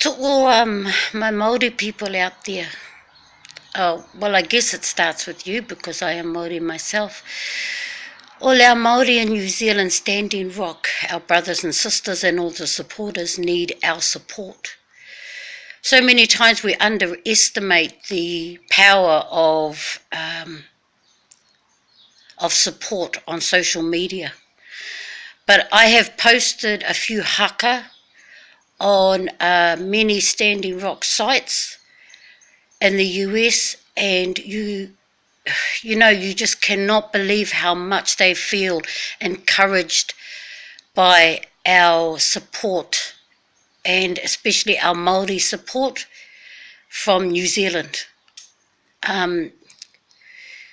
To all my Māori people out there, well, I guess it starts with you because I am Māori myself. All our Māori in New Zealand Standing Rock, our brothers and sisters and all the supporters need our support. So many times we underestimate the power of support on social media. But I have posted a few haka on many Standing Rock sites in the US, and you just cannot believe how much they feel encouraged by our support, and especially our Māori support from New Zealand.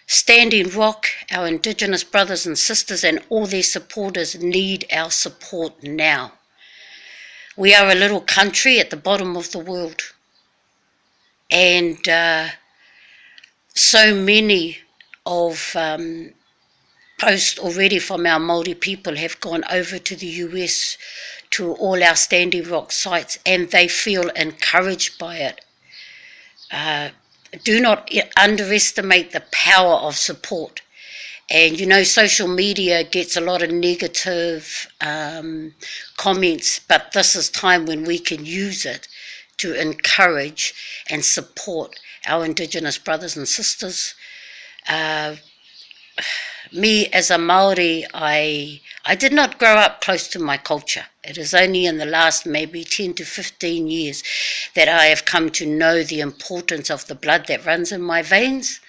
Standing Rock, our Indigenous brothers and sisters and all their supporters need our support now. We are a little country at the bottom of the world, and so many of posts already from our Māori people have gone over to the US to all our Standing Rock sites, and they feel encouraged by it. Do not underestimate the power of support. And social media gets a lot of negative comments, but this is time when we can use it to encourage and support our Indigenous brothers and sisters. Me as a Māori, I did not grow up close to my culture. It is only in the last maybe 10 to 15 years that I have come to know the importance of the blood that runs in my veins,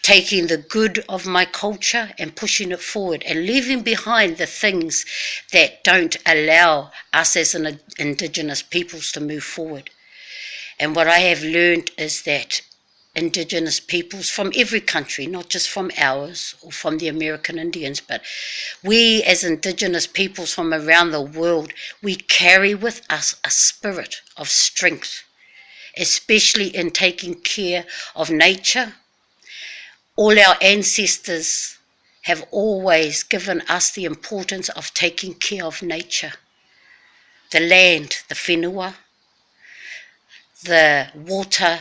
taking the good of my culture and pushing it forward and leaving behind the things that don't allow us as an Indigenous peoples to move forward. And what I have learned is that Indigenous peoples from every country, not just from ours or from the American Indians, but we as Indigenous peoples from around the world, we carry with us a spirit of strength, especially in taking care of nature. All our ancestors have always given us the importance of taking care of nature, the land, the whenua, the water,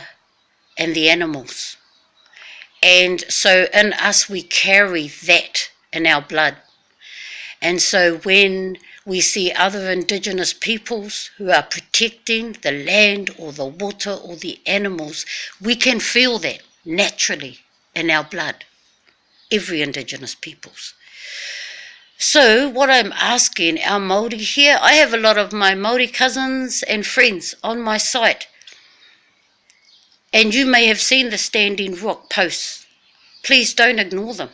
and the animals. And so in us we carry that in our blood. And so when we see other Indigenous peoples who are protecting the land or the water or the animals, we can feel that naturally in our blood, every Indigenous peoples. So what I'm asking our Māori here, I have a lot of my Māori cousins and friends on my site, and you may have seen the Standing Rock posts. Please don't ignore them.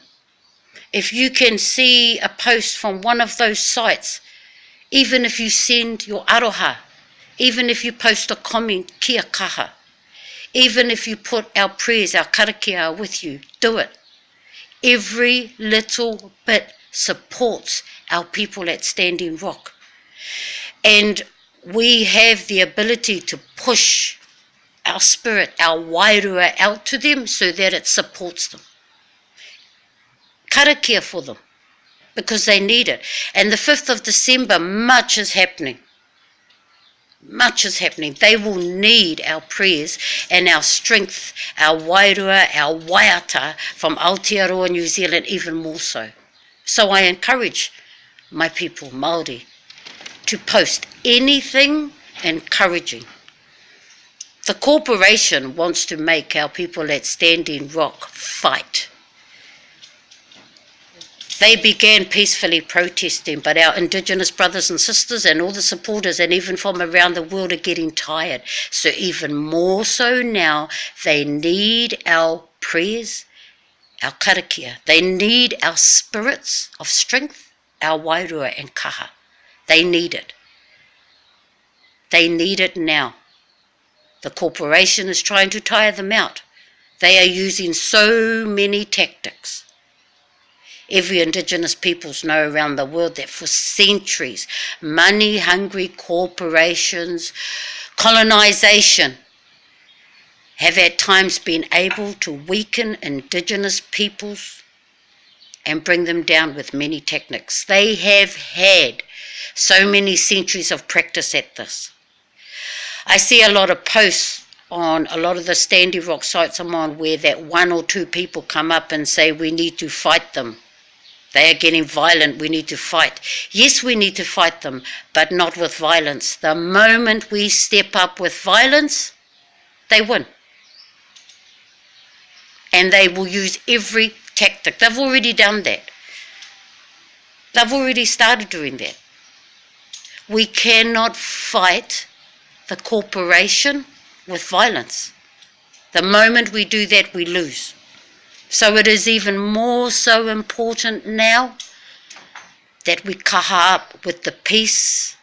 If you can see a post from one of those sites, even if you send your aroha, even if you post a comment, kia kaha, even if you put our prayers, our karakia with you, do it. Every little bit supports our people at Standing Rock. And we have the ability to push our spirit, our wairua out to them so that it supports them. Karakia for them, because they need it. And the 5th of December, much is happening. Much is happening. They will need our prayers and our strength, our wairua, our waiata from Aotearoa, New Zealand, even more so. So I encourage my people, Māori, to post anything encouraging. The corporation wants to make our people at Standing Rock fight. They began peacefully protesting, but our Indigenous brothers and sisters and all the supporters and even from around the world are getting tired. So even more so now, they need our prayers, our karakia. They need our spirits of strength, our wairua and kaha. They need it. They need it now. The corporation is trying to tire them out. They are using so many tactics. Every Indigenous peoples know around the world that for centuries, money-hungry corporations, colonisation, have at times been able to weaken Indigenous peoples and bring them down with many techniques. They have had so many centuries of practice at this. I see a lot of posts on a lot of the Standing Rock sites I'm on where that 1 or 2 people come up and say we need to fight them. They are getting violent, we need to fight. Yes, we need to fight them, but not with violence. The moment we step up with violence, they win. And they will use every tactic. They've already done that. They've already started doing that. We cannot fight the corporation with violence. The moment we do that, we lose. So it is even more so important now that we kaha up with the peace,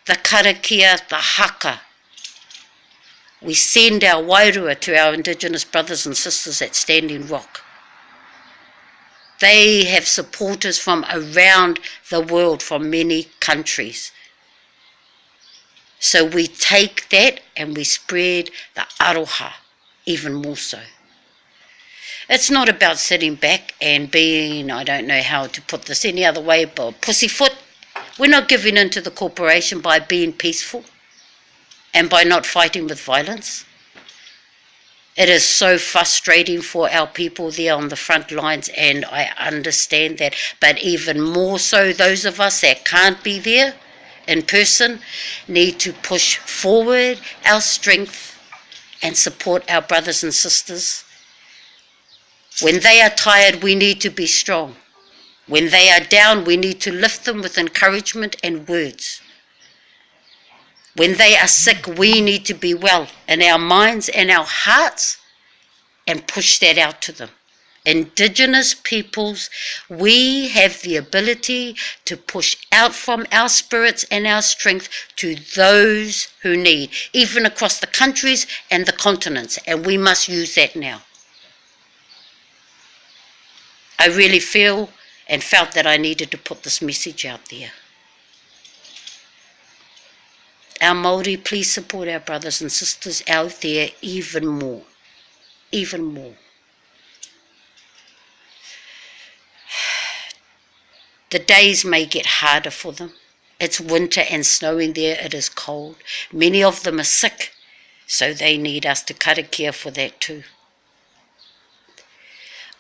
the karakia, the haka. We send our wairua to our Indigenous brothers and sisters at Standing Rock. They have supporters from around the world, from many countries. So we take that and we spread the aroha even more so. It's not about sitting back and being, I don't know how to put this any other way, but pussyfoot. We're not giving in to the corporation by being peaceful and by not fighting with violence. It is so frustrating for our people there on the front lines, and I understand that. But even more so, those of us that can't be there in person need to push forward our strength and support our brothers and sisters. When they are tired, we need to be strong. When they are down, we need to lift them with encouragement and words. When they are sick, we need to be well in our minds and our hearts and push that out to them. Indigenous peoples, we have the ability to push out from our spirits and our strength to those who need, even across the countries and the continents, and we must use that now. I really feel and felt that I needed to put this message out there. Our Māori, please support our brothers and sisters out there even more. Even more. The days may get harder for them. It's winter and snowing there, it is cold. Many of them are sick, so they need us to karakia for that too.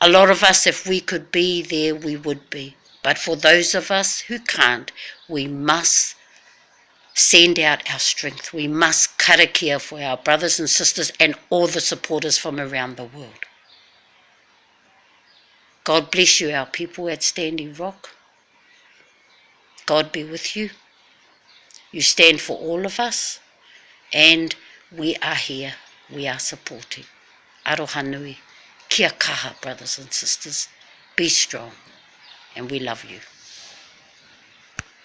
A lot of us, if we could be there, we would be. But for those of us who can't, we must send out our strength. We must karakia for our brothers and sisters and all the supporters from around the world. God bless you, our people at Standing Rock. God be with you. You stand for all of us, and we are here. We are supporting. Aroha nui. Kia kaha, brothers and sisters. Be strong, and we love you.